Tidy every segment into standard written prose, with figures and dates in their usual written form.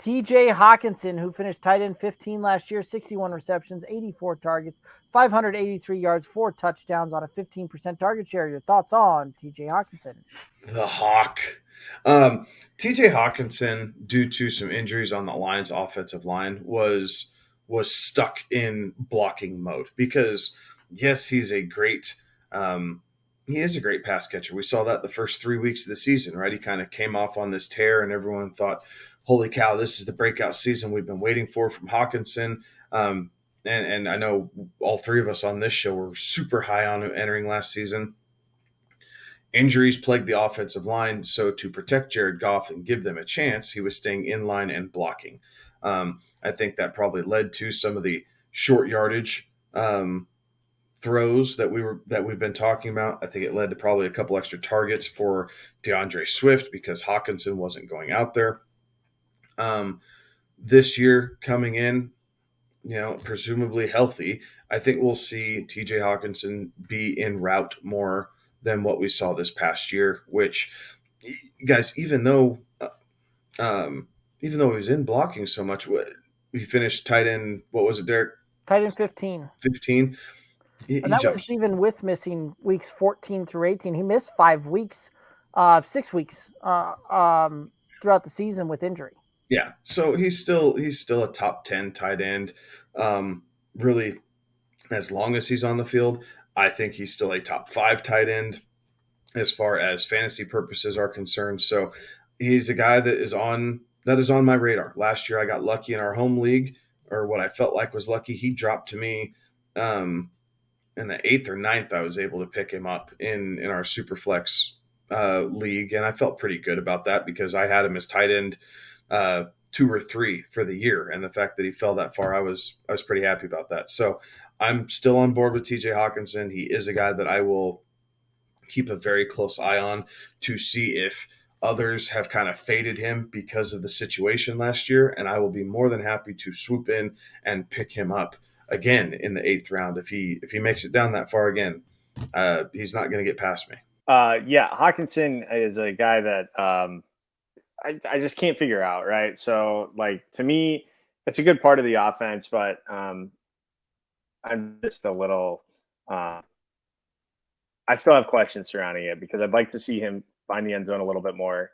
TJ Hockenson, who finished tight end 15 last year, 61 receptions, 84 targets, 583 yards, 4 touchdowns on a 15% target share. Your thoughts on TJ Hockenson? The Hawk. TJ Hawkinson, due to some injuries on the Lions' offensive line, was stuck in blocking mode because yes, um, he is a great pass catcher. We saw that the first 3 weeks of the season, right? He kind of came off on this tear, and everyone thought, "Holy cow, this is the breakout season we've been waiting for from Hawkinson." And I know all three of us on this show were super high on him entering last season. Injuries plagued the offensive line, so to protect Jared Goff and give them a chance, he was staying in line and blocking. I think that probably led to some of the short yardage throws that we've been talking about. I think it led to probably a couple extra targets for DeAndre Swift because Hawkinson wasn't going out there. This year coming in, presumably healthy, I think we'll see TJ Hawkinson be en route more than what we saw this past year, which, guys, even though he was in blocking so much, he finished tight end, what was it, Derek? Tight end 15. 15. And He that was jumps. even with missing weeks 14 through 18. He missed 5 weeks, 6 weeks throughout the season with injury. Yeah. So he's still a top 10 tight end. Really, as long as he's on the field, I think he's still a top 5 tight end as far as fantasy purposes are concerned. So he's a guy that is on my radar. Last year I got lucky in our home league, or what I felt like was lucky. He dropped to me in the 8th or ninth. I was able to pick him up in our Superflex league, and I felt pretty good about that because I had him as tight end 2 or 3 for the year, and the fact that he fell that far, I was pretty happy about that. So I'm still on board with TJ Hawkinson. He is a guy that I will keep a very close eye on to see if others have kind of faded him because of the situation last year. And I will be more than happy to swoop in and pick him up again in the 8th round. If he makes it down that far again, he's not going to get past me. Yeah, Hawkinson is a guy that I just can't figure out, right? So, like, to me, it's a good part of the offense, but I'm just a little. I still have questions surrounding it because I'd like to see him find the end zone a little bit more.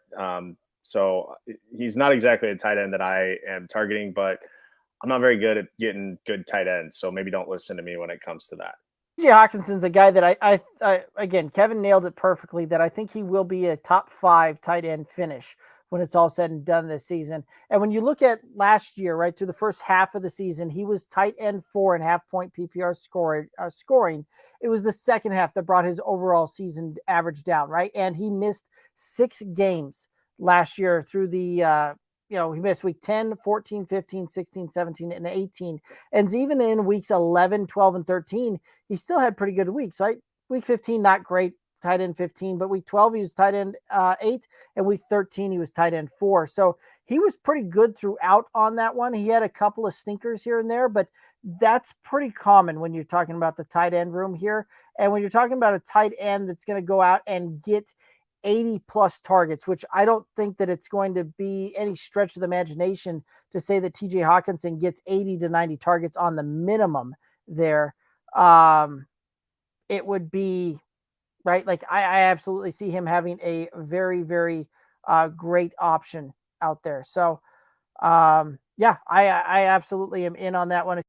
So he's not exactly a tight end that I am targeting, but I'm not very good at getting good tight ends. So maybe don't listen to me when it comes to that. TJ Hawkinson's a guy that I again, Kevin nailed it perfectly, that I think he will be a top 5 tight end finish when it's all said and done this season. And when you look at last year, right, through the first half of the season, he was tight end 4 and half-point PPR scoring. It was the second half that brought his overall season average down, right? And he missed 6 games last year through the he missed week 10, 14, 15, 16, 17, and 18. And even in weeks 11, 12, and 13, he still had pretty good weeks, right? Week 15, not great, tight end 15, but week 12, he was tight end 8, and week 13, he was tight end 4. So he was pretty good throughout on that one. He had a couple of stinkers here and there, but that's pretty common when you're talking about the tight end room here. And when you're talking about a tight end that's going to go out and get 80 plus targets, which I don't think that it's going to be any stretch of the imagination to say that TJ Hawkinson gets 80 to 90 targets on the minimum there. It would be right. Like I absolutely see him having a very, very great option out there. So yeah, I absolutely am in on that one.